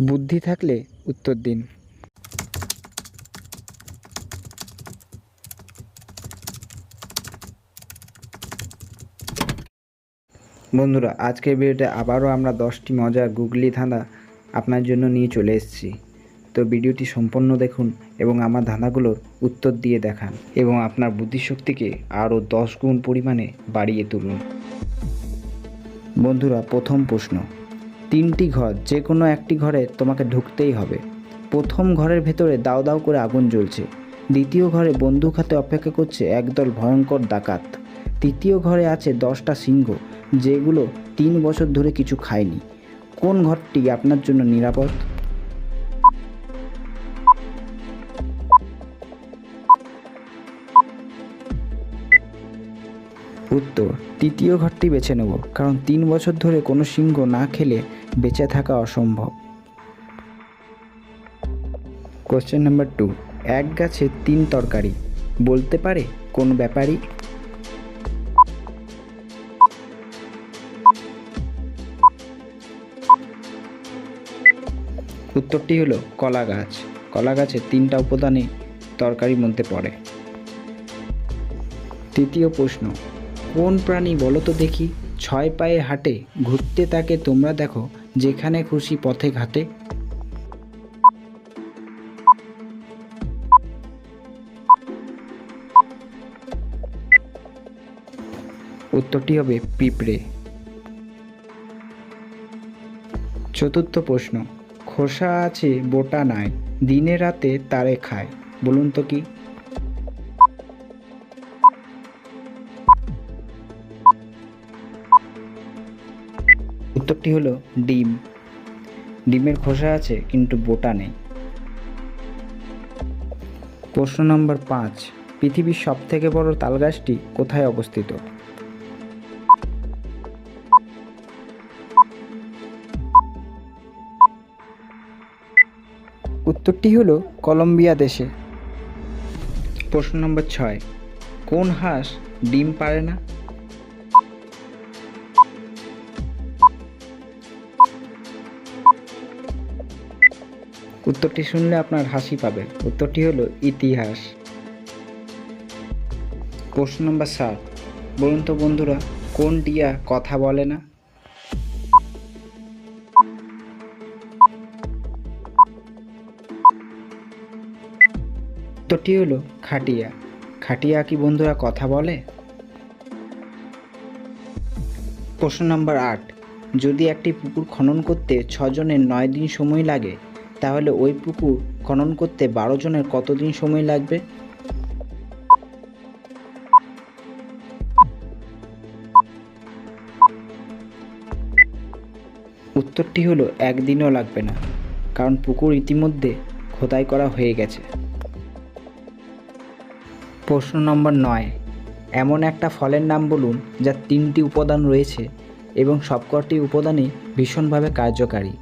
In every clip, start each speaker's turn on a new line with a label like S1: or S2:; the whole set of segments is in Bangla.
S1: বুদ্ধি থাকলে উত্তর দিন। বন্ধুরা, আজকের ভিডিওতে আবারও আমরা 10টি মজার গুগলি ধাঁধা আপনার জন্য নিয়ে চলে এসেছি। তো ভিডিওটি সম্পূর্ণ দেখুন এবং আমার ধাঁধাগুলোর উত্তর দিয়ে দেখান এবং আপনার বুদ্ধিশক্তিকে আরও 10 গুণ পরিমাণে বাড়িয়ে তুলুন। বন্ধুরা, প্রথম প্রশ্ন। 3টি ঘর, যে কোনো একটি ঘরে তোমাকে ঢুকতেই হবে। প্রথম ঘরের ভেতরে দাউ দাউ করে আগুন জ্বলছে। দ্বিতীয় ঘরে বন্দুক হাতে অপেক্ষা করছে একদল ভয়ঙ্কর ডাকাত। তৃতীয় ঘরে আছে 10টা সিংহ, যেগুলো 3 বছর ধরে কিছু খায়নি। কোন ঘরটি আপনার জন্য নিরাপদ? উত্তর, তৃতীয় ঘরটি বেছে নেব, কারণ 3 বছর ধরে কোনো সিংহ না খেলে বেঁচে থাকা অসম্ভব। Question number 2। এক গাছে 3 তরকারি, বলতে পারে কোন ব্যাপারী? উত্তরটি হলো কলা গাছ। কলা গাছে 3টা উপাদানই তরকারির মধ্যে পড়ে। তৃতীয় প্রশ্ন। কোন প্রাণী বলো তো দেখি 6 পায়ে হাঁটে, ঘুরতে তাকে তোমরা দেখো, যেখানে খুশি পথে ঘাটে? উত্তরটি হবে পিঁপড়ে। চতুর্থ প্রশ্ন। খোসা আছে বোটা নাই, দিনে রাতে তারে খায়, বলুন তো কি? উত্তরটি হলো ডিম। ডিমের খোসা আছে কিন্তু বোটা নেই। প্রশ্ন নম্বর 5। পৃথিবীর সবথেকে বড় তালগাছটি কোথায় অবস্থিত? উত্তরটি হলো কলম্বিয়া দেশে। প্রশ্ন নম্বর 6। কোন হাঁস ডিম পারে না? উত্তরটি শুনলে আপনার হাসি পাবে। উত্তরটি হলো ইতিহাস। প্রশ্ন নম্বর 7। বলুন তো বন্ধুরা, কোন টিয়া কথা বলে না? উত্তরটি হলো খাটিয়া। খাটিয়া কি বন্ধুরা কথা বলে? প্রশ্ন নম্বর 8। যদি একটি পুকুর খনন করতে 6 জনের 9 দিন সময় লাগে, তাহলে ওই পুকুর খনন করতে 12 জনের কতদিন সময় লাগবে? উত্তরটি হলো একদিনও লাগবে না, কারণ পুকুর ইতিমধ্যে খোদাই করা হয়ে গেছে। প্রশ্ন নম্বর 9। এমন একটা ফলের নাম বলুন যার 3টি উপাদান রয়েছে এবং সবকটি উপাদানই ভীষণভাবে কার্যকারী।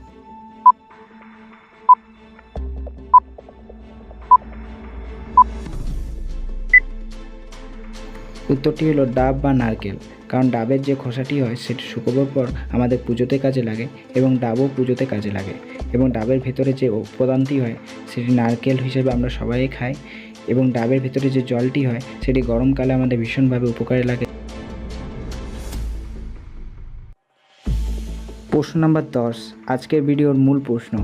S1: উত্তরটি হলো ডাব বা নারকেল, কারণ ডাবের যে খোসাটি হয় সেটি শুকোবার পর আমাদের পুজোতে কাজে লাগে এবং ডাবও পুজোতে কাজে লাগে, এবং ডাবের ভেতরে যে উপাদানটি হয় সেটি নারকেল হিসেবে আমরা সবাই খাই, এবং ডাবের ভেতরে যে জলটি হয় সেটি গরমকালে আমাদের ভীষণভাবে উপকারে লাগে। প্রশ্ন নম্বর 10। আজকের ভিডিওর মূল প্রশ্ন।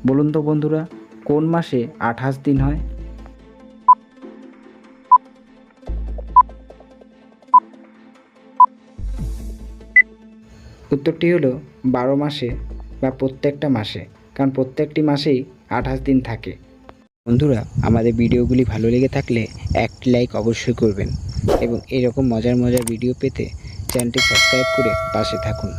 S1: বলুন তো বন্ধুরা, কোন মাসে 28 দিন হয়? উত্তরটি হলো 12 মাসে বা প্রত্যেকটা মাসে, কারণ প্রত্যেকটি মাসেই 28 দিন থাকে। বন্ধুরা, আমাদের ভিডিওগুলি ভালো লেগে থাকলে একটি লাইক অবশ্যই করবেন এবং এরকম মজার মজার ভিডিও পেতে চ্যানেলটি সাবস্ক্রাইব করে পাশে থাকুন।